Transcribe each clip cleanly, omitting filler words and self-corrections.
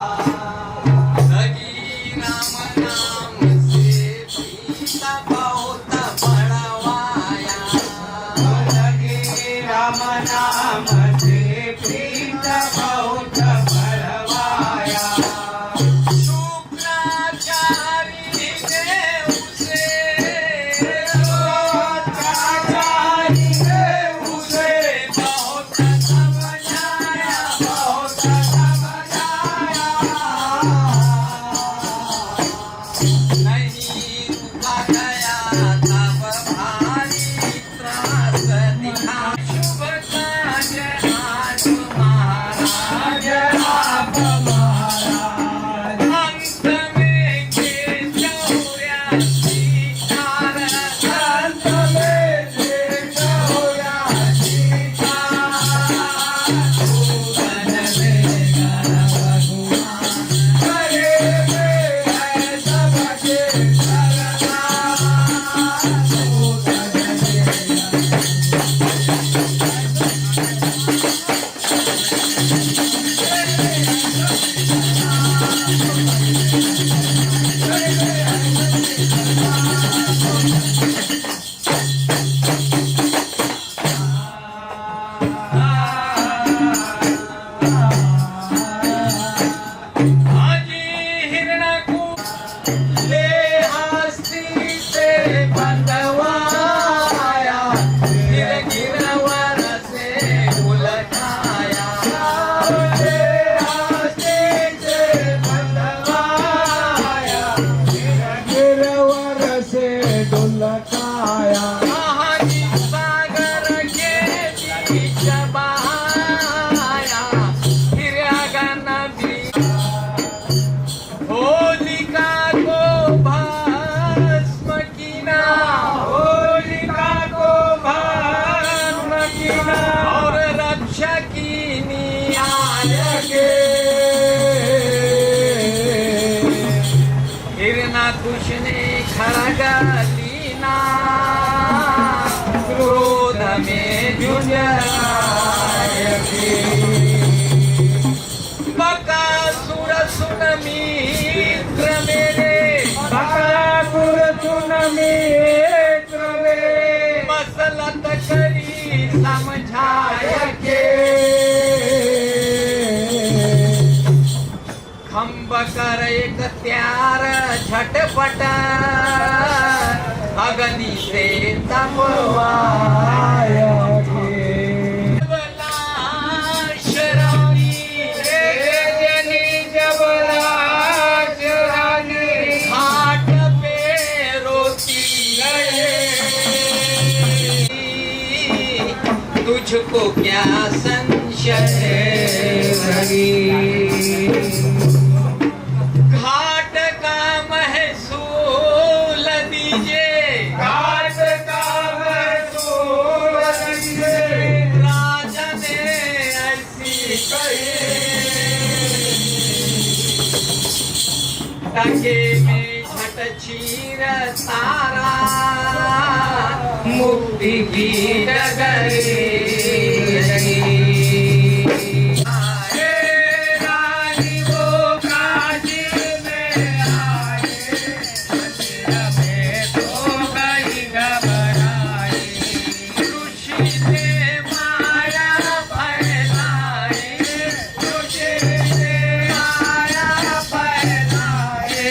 लगी राम नाम से प्रीता बहुत बड़वाया। लगी राम नाम से प्रीता बहुत बड़वाया। शुक्राचार्य ने उसे बहुत समझाया, बहुत नहीं रुका गया तब भारी त्रास दिखा। शुभ काज आज महाराज आप महाराज अंत में के 84 चार अंत में देख होया सीता। भूवन में गण भगवान करे में है सबके सरना। भूवन में आजी हिरणाकू ले हस्ती से बंधवाया। गिर गिरवर से उलझाया। गिरवर से डुलकाया। महाजी सागर के बीच बहाया। हिरगन भी होलिका को भस्म कीना। होलिका को भस्म कीना। और रक्षा कीनी आय के हिरणाकुश ने खड़ग लीना। क्रोध में जुझाए बकासुर सुन मित्र मेरे। बकासुर सुन मित्र मेरे। मसलत करी समझाय के। खंब कर एक त्यार झटपट अग्नि से तपवाय के। शरानी जनी जबराज रानी घाट पे रोती गए। तुझको क्या संशय रही। घाट का महसूल दीजिए। घाट का महसूल दीजिए। राजा ने ऐसी कही। टके में छट चीर तारा। मुक्ति की डगरी लगी। आए रानी वो काजी में आए। मंदिर में तो गई घबराई। ऋषि ने माया फैलाई। ऋषि ने माया फैलाई।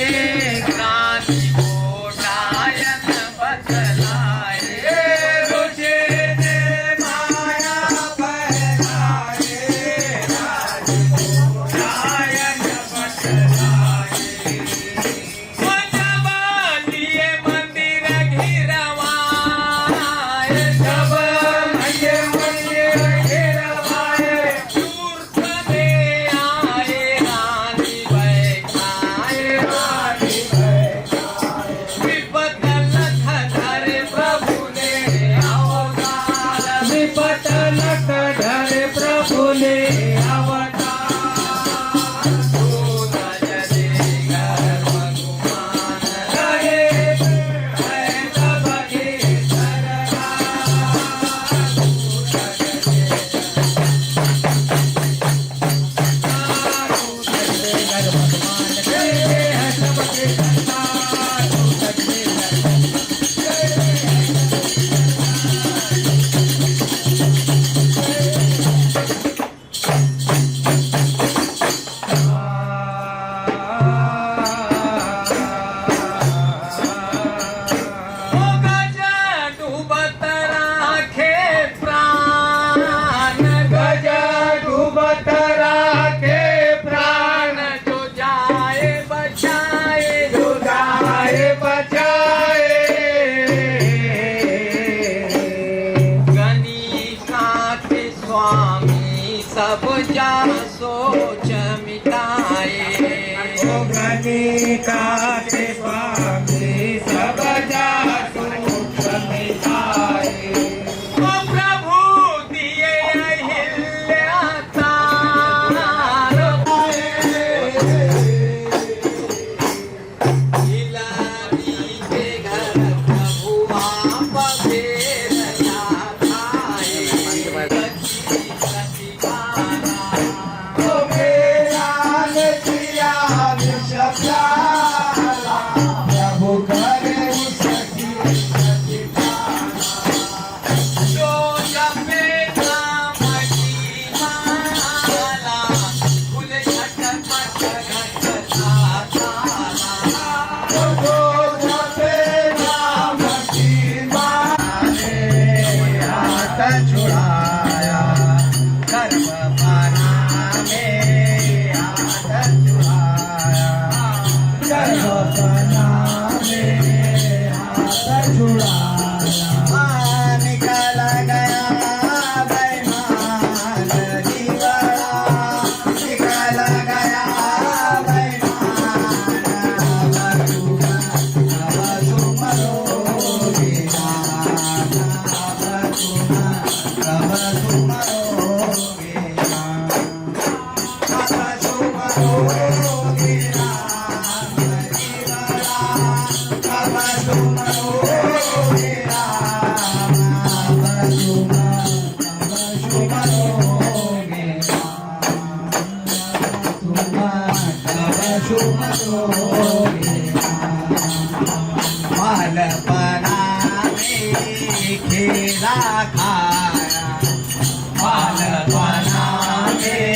क्रांति को डायन बदलाए। ऋषि ने माया काते स्वामी सब जासु समिताए ओ प्रभु दिये अहिल्याचा इलानीचे घर प्रभु आप फेरला खाए तो मेरा नचिया विष प्याला प्रभु करे उसकी जो जपे नामची माला फुल झटपट घटता चाला तो जपे नाम की माने हाथ छुड़ाया गर्भपाना में हाथ छुड़ाया गर्भपाना में हाथ छुड़ाया निकल गया बैमान दीवाना निकल गया बैमान बालपना में खेला खाया बालपना में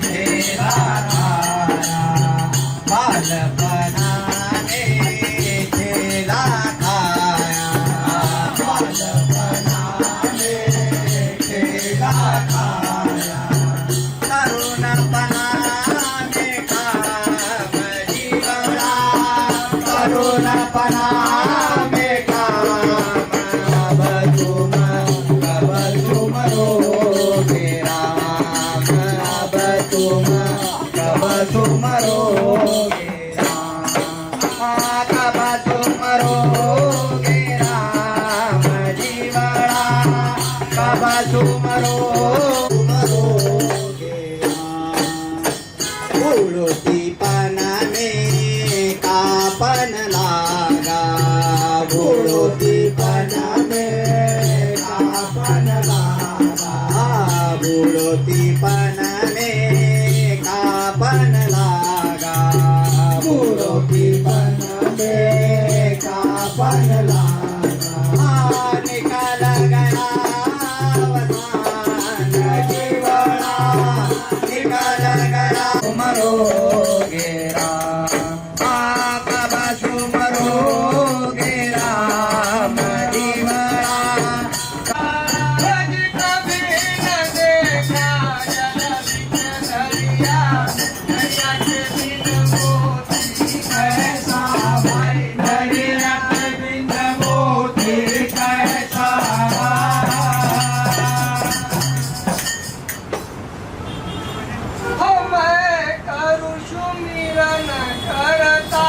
खेला खाया बालपना में खेला खाया बालपना में खेला खाया तरुणपना में काम जीवना तरुणपना में काम अब तुम रोगे राम अब तुम रोगे राम कब तुम रोगे राम जीवना कब तुम रोगे राम उड़ती पना में कापन लागा उड़ती पना में कापन लागा उड़ती पना में कापन लागा उड़ती पना में कापन लागा निकल गया वसान जीवना निकल गया मरोगे राम कब मरोगे राम जीवना आज कभी न देखा जल बिच दरिया दरिया के बिन मोती कैसा भाई दरिया के बिन मोती कैसा हो मैं करूं सुमिरन करता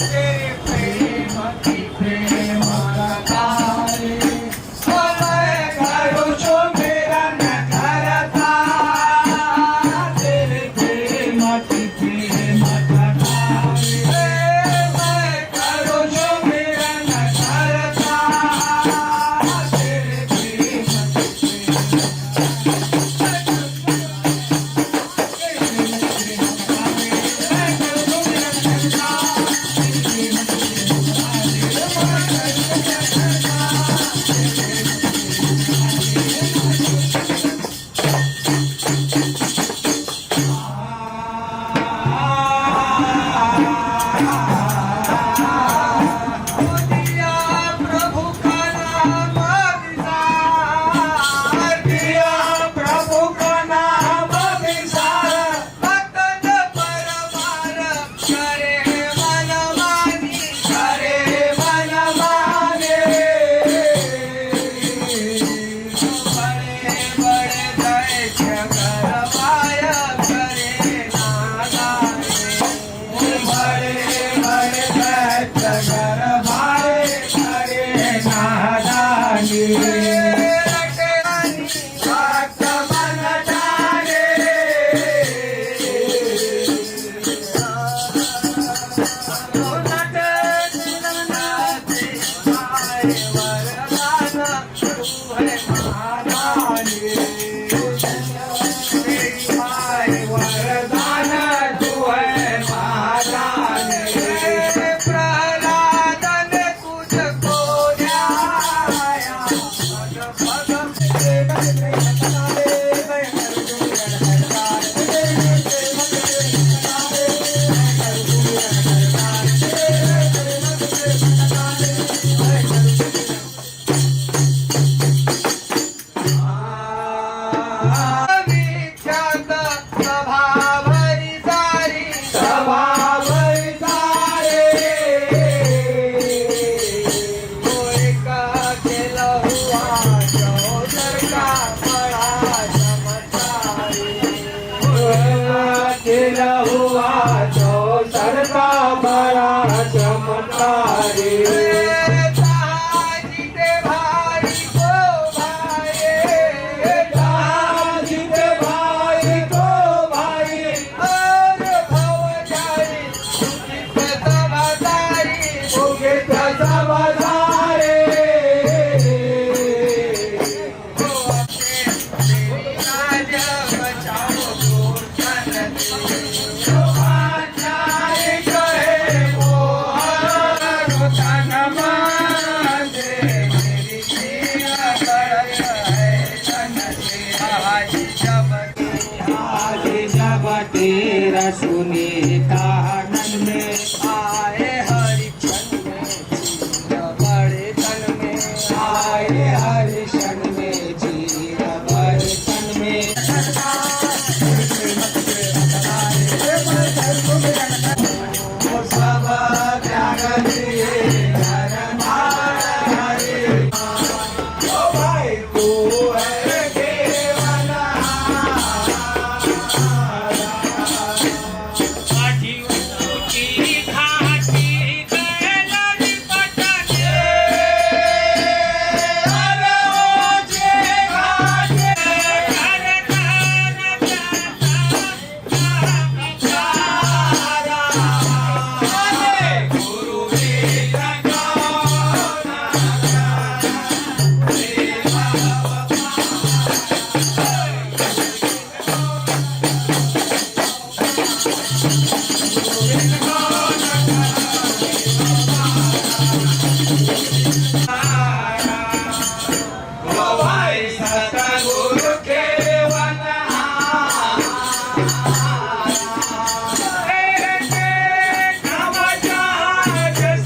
तेरे प्रेम की प्रेम कथा हो मैं करूं सुमिरन करता तेरे प्रेम की प्रेम कथा मैं करूं सुमिरन करता तेरे प्रेम दिया प्रभु का नाम विसार दिया प्रभु का नाम विसार भक्तन परमार करे मन मानी करे मन माने बड़े बड़े दैत्य करवाय करे नादाने हुआ जो सरका बड़ा चमत्कारी जीते भाई को भाई जीते भाई को भाई और भव जाई सुखित समझारी सुखित समझारे राज बचाओ गोरखन जाए कहे मोहर तन मांगे मेरी जीवा बड़य है तन से आज जब आज जब तेरा सुने कानन में आए हरिचंद में जीव बड़े तन में आए हरिशन में जीव बर्तन में सब त्याग दिए घर हरे ओ भाई तू है केवला सतगुरु केवला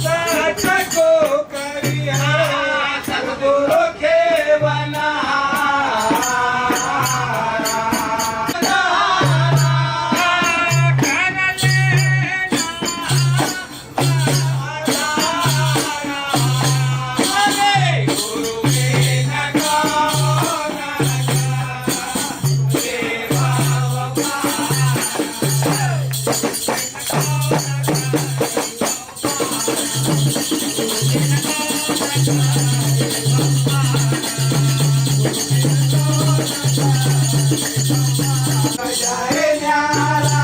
सच को करिया सतगुरु केवला जय न्यारा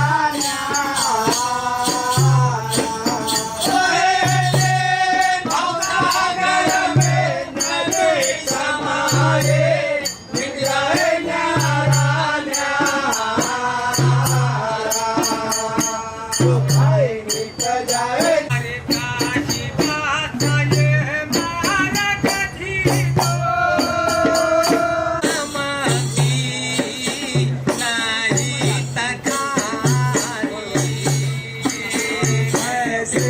भवसागर में नदी समाये जय न्यारा भाई मिट जाए अरे काशी बात ये मारा कथी तो माती नहीं तकारी ऐसे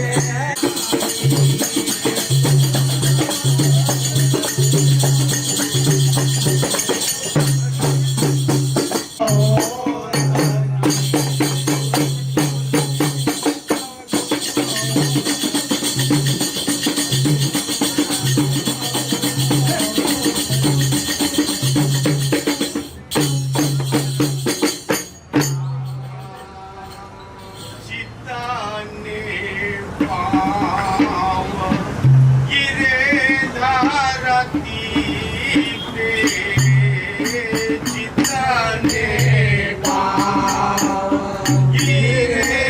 चित्ताने पाव गिरे धरती पे चित्ताने पाव गिरे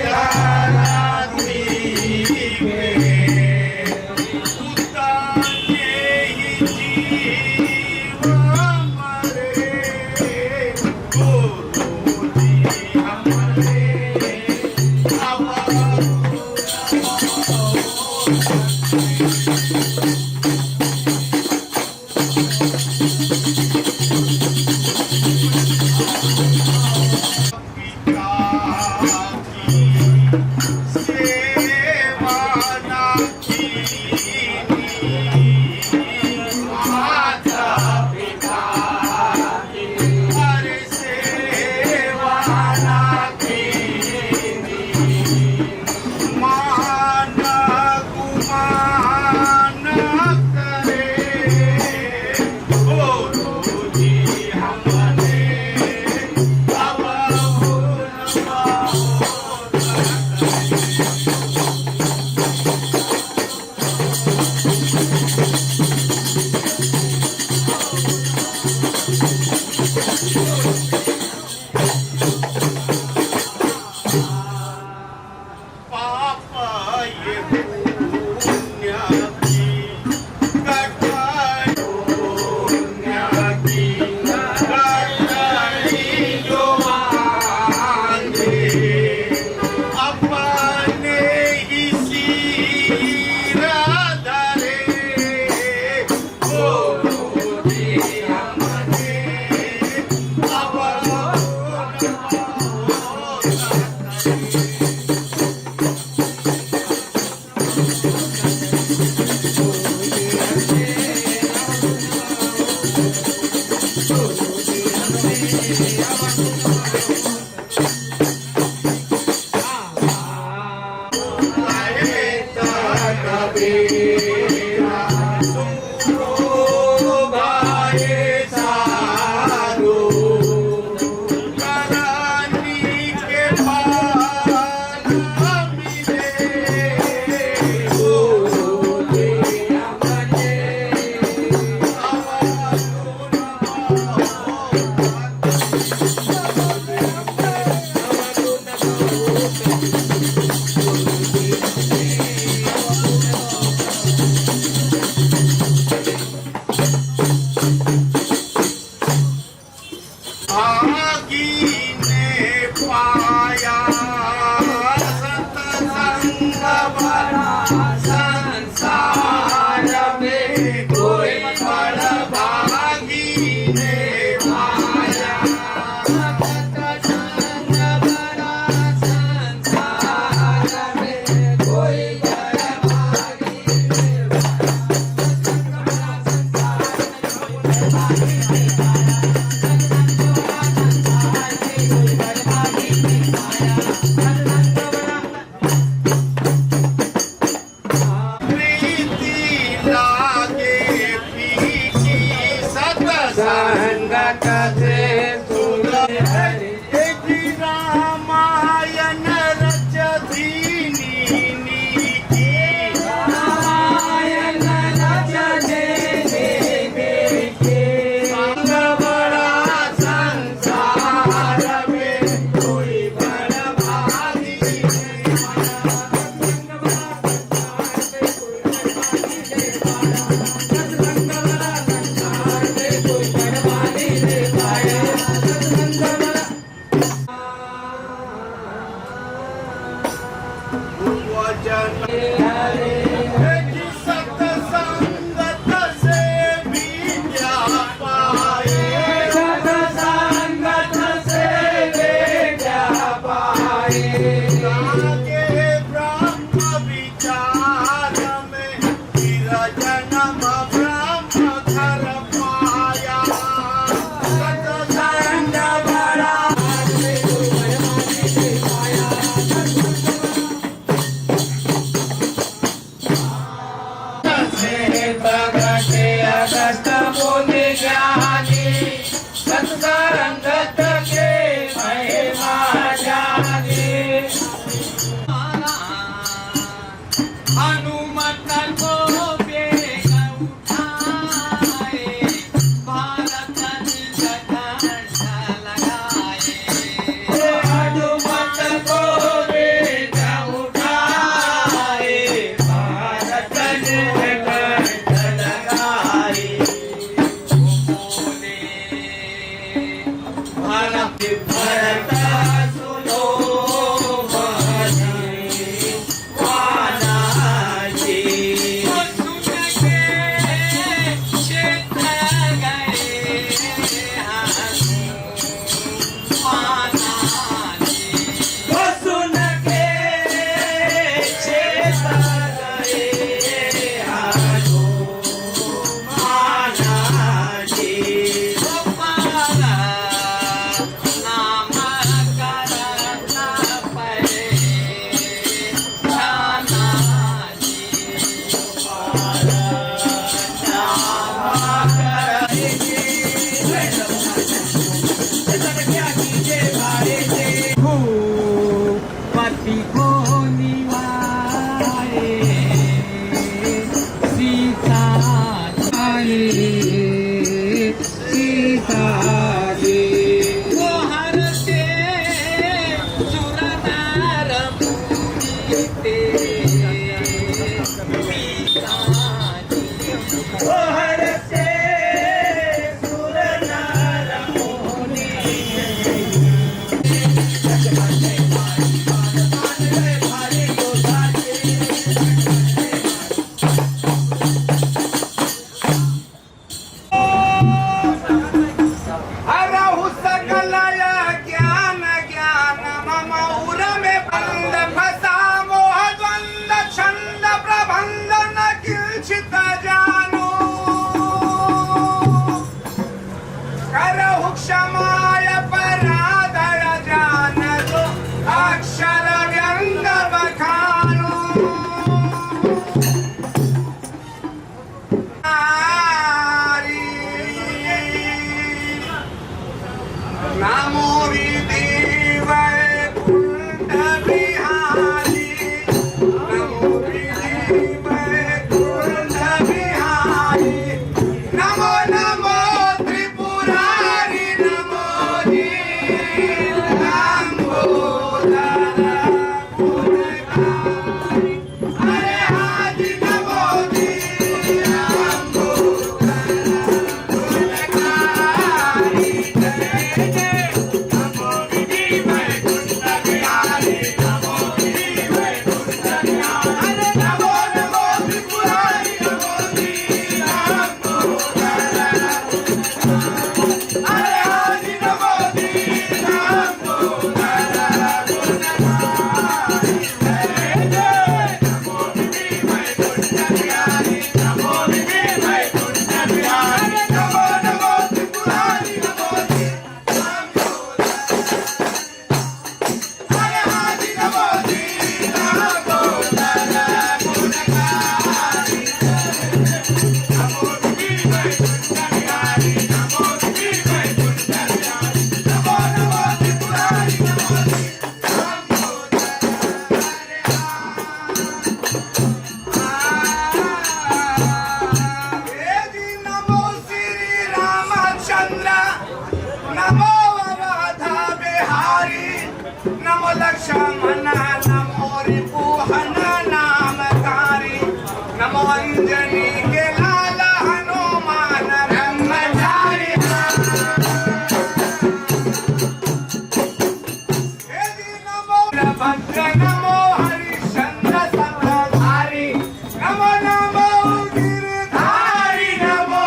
धरती पे उताने ही जीव मरे गुरु जी हमारे पिता पापाये पुण्याची कटाळी पुण्याची कटाळी जो मांगे अपने ही सिराधरे गुरुजी हमने आगीने पाया सतसंग भरा संसार में कोई बड़भागीने पाया सतसंग भरा संसार में कोई बड़भागी प्रीति लागे फीकी सतसंग से तुलसी हरि एक रामायण रचदीनी नीकी रामायण रचने संग बड़ा संसार में कोई बड़भागी वचन एक सतसंगत से विद्या पाए सतसंगत से विद्या पाए लागे ब्रह्म विचार में जन्म ब्रह्म घर पाया सतसंग बड़ा सुरनार मुनी ते हरसे सुरनार मुनी हरहु सकलय ज्ञान ज्ञान मम उर में बंद फसा मोह द्वंद छंद प्रबंध न किंचित जानो करहु क्षमाय पराधय जान दो अक्षर व्यंग बखानो नमो विदेवाय कुंड बिहारी नमो विदेवाय कुंड बिहारी नमो नमो त्रिपुरारी नमो नीलांबोदर गुणकारी अरे हाजी नमो नीलांबोदर गुणकारी नमो श्री रामचंद्र नमो राधा बिहारी नमो लक्ष्मण नमो रिपुहन नामकारी नमो अंजनी के लाल हनुमान ब्रह्मचारी नमो भद्र नमो हरिश्चंद्र सत्रधारी नमो नमो गिरधारी नमो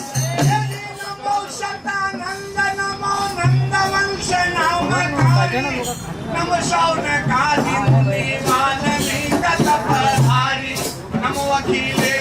नमो शतानंद नमो नंदवंश नामधारी नमो शौनकादि मुनि मानवी कतपधारी नमो अखिले